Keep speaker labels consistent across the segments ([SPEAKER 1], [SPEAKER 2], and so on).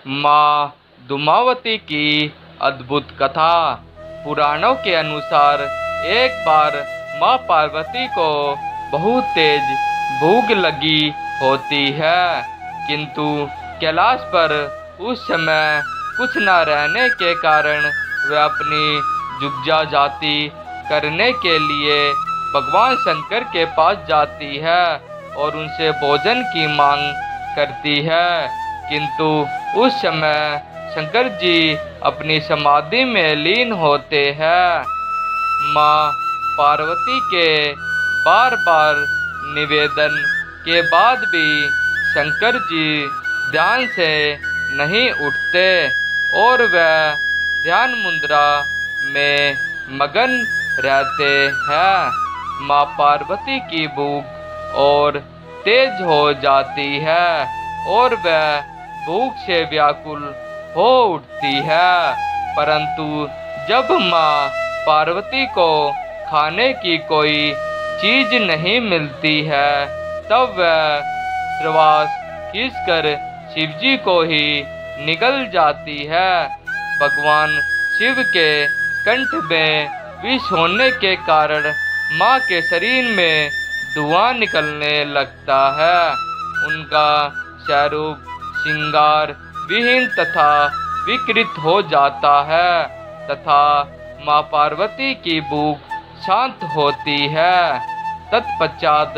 [SPEAKER 1] माँ दुमावती की अद्भुत कथा। पुराणों के अनुसार एक बार माँ पार्वती को बहुत तेज भूख लगी होती है, किंतु कैलाश पर उस समय कुछ न रहने के कारण वह अपनी जुग्जा जाति करने के लिए भगवान शंकर के पास जाती है और उनसे भोजन की मांग करती है। किंतु उस समय शंकर जी अपनी समाधि में लीन होते हैं। माँ पार्वती के बार बार निवेदन के बाद भी शंकर जी ध्यान से नहीं उठते और वह ध्यान मुद्रा में मगन रहते हैं। माँ पार्वती की भूख और तेज हो जाती है और वह भूख से व्याकुल हो उठती है, परंतु जब माँ पार्वती को खाने की कोई चीज नहीं मिलती है तब वह श्वास खींचकर शिवजी को ही निगल जाती है। भगवान शिव के कंठ में विष होने के कारण माँ के शरीर में धुआं निकलने लगता है। उनका स्वरूप श्रृंगार विहीन तथा विकृत हो जाता है तथा माँ पार्वती की भूख शांत होती है। तत्पश्चात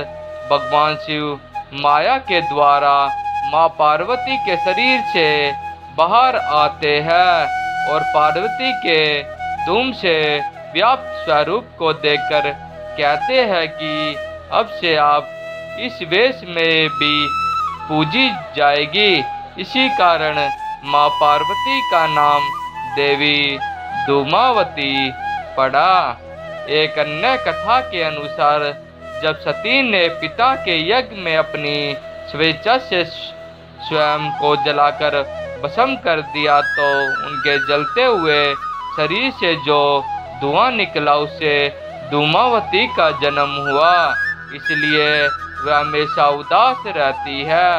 [SPEAKER 1] भगवान शिव माया के द्वारा माँ पार्वती के शरीर से बाहर आते हैं और पार्वती के धूम से व्याप्त स्वरूप को देखकर कहते हैं कि अब से आप इस वेश में भी पूजी जाएगी। इसी कारण माँ पार्वती का नाम देवी दुमावती पड़ा। एक अन्य कथा के अनुसार जब सती ने पिता के यज्ञ में अपनी स्वेच्छा से स्वयं को जलाकर भस्म कर दिया तो उनके जलते हुए शरीर से जो धुआं निकला उससे दुमावती का जन्म हुआ, इसलिए वह हमेशा उदास रहती है।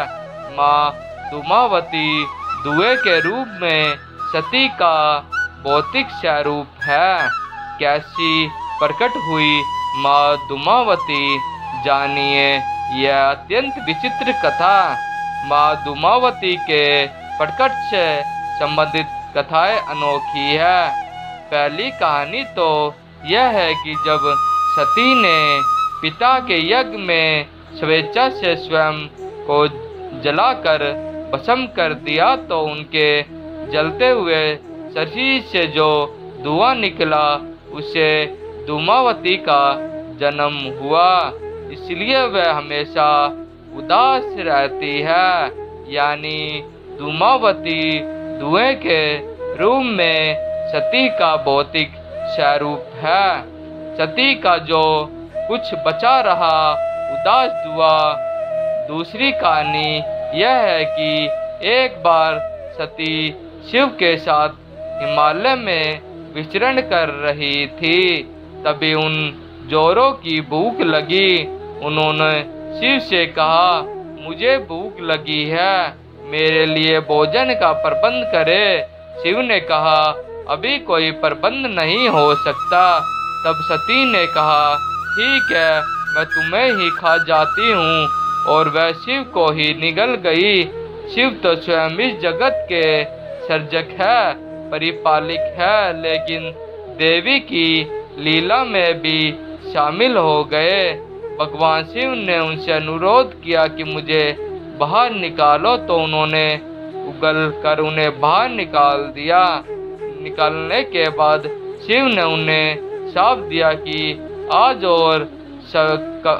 [SPEAKER 1] माँ दुमावती धुएं के रूप में सती का भौतिक स्वरूप है। कैसी प्रकट हुई माँ दुमावती, जानिए यह अत्यंत विचित्र कथा। माँ दुमावती के प्रकट से संबंधित कथाएं अनोखी है। पहली कहानी तो यह है कि जब सती ने पिता के यज्ञ में स्वेच्छा से स्वयं को जलाकर भस्म कर दिया तो उनके जलते हुए शरीर से जो धुआं निकला उससे दुमावती का जन्म हुआ, इसलिए वह हमेशा उदास रहती है। यानी दुमावती धुएं के रूप में सती का भौतिक स्वरूप है। सती का जो कुछ बचा रहा उदास धुआ। दूसरी कहानी यह है कि एक बार सती शिव के साथ हिमालय में विचरण कर रही थी, तभी उन जोरों की भूख लगी। उन्होंने शिव से कहा, मुझे भूख लगी है, मेरे लिए भोजन का प्रबंध करे। शिव ने कहा, अभी कोई प्रबंध नहीं हो सकता। तब सती ने कहा, ठीक है, मैं तुम्हें ही खा जाती हूँ, और वह शिव को ही निगल गई। शिव तो स्वयं इस जगत के सर्जक है, परिपालक है, लेकिन देवी की लीला में भी शामिल हो गए। भगवान शिव ने उनसे अनुरोध किया कि मुझे बाहर निकालो, तो उन्होंने उगल कर उन्हें बाहर निकाल दिया। निकालने के बाद शिव ने उन्हें शाप दिया कि आज और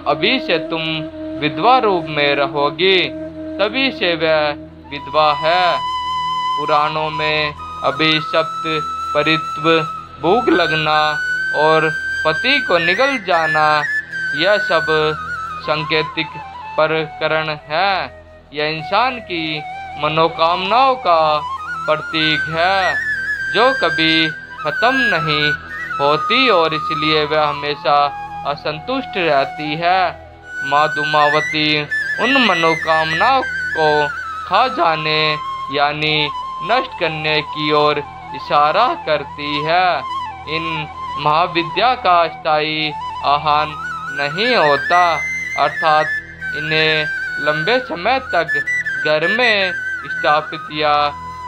[SPEAKER 1] अभी से तुम विधवा रूप में रहोगी। तभी से वह विधवा है। पुराणों में अभिशप्त, परित्व, भूख लगना और पति को निगल जाना, यह सब सांकेतिक प्रकरण है। यह इंसान की मनोकामनाओं का प्रतीक है जो कभी खत्म नहीं होती और इसलिए वह हमेशा असंतुष्ट रहती है। माँ दुमावती उन मनोकामनाओं को खा जाने यानी नष्ट करने की ओर इशारा करती है। इन महाविद्या का अस्थायी आह्वान नहीं होता, अर्थात इन्हें लंबे समय तक घर में स्थापित या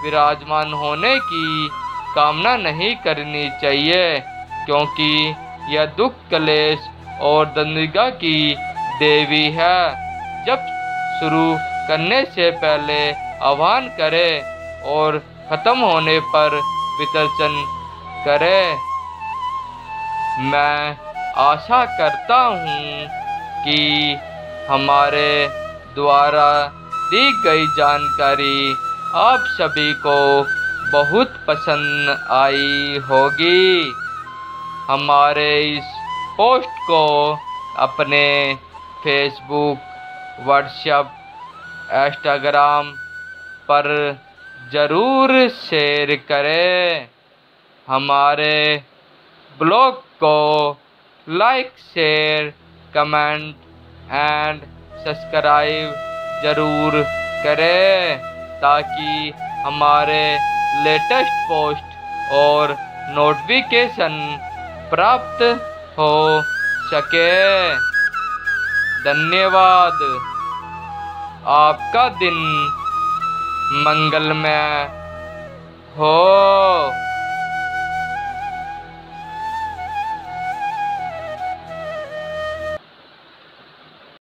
[SPEAKER 1] विराजमान होने की कामना नहीं करनी चाहिए, क्योंकि यह दुख, क्लेश और दंडिका की देवी है। जब शुरू करने से पहले आह्वान करें और खत्म होने पर विसर्जन करें। मैं आशा करता हूँ कि हमारे द्वारा दी गई जानकारी आप सभी को बहुत पसंद आई होगी। हमारे इस पोस्ट को अपने फेसबुक, व्हाट्सएप, इंस्टाग्राम पर ज़रूर शेयर करें। हमारे ब्लॉग को like, share, comment and subscribe ज़रूर करें, ताकि हमारे लेटेस्ट पोस्ट और नोटिफिकेशन प्राप्त हो सके। धन्यवाद। आपका दिन मंगलमय हो।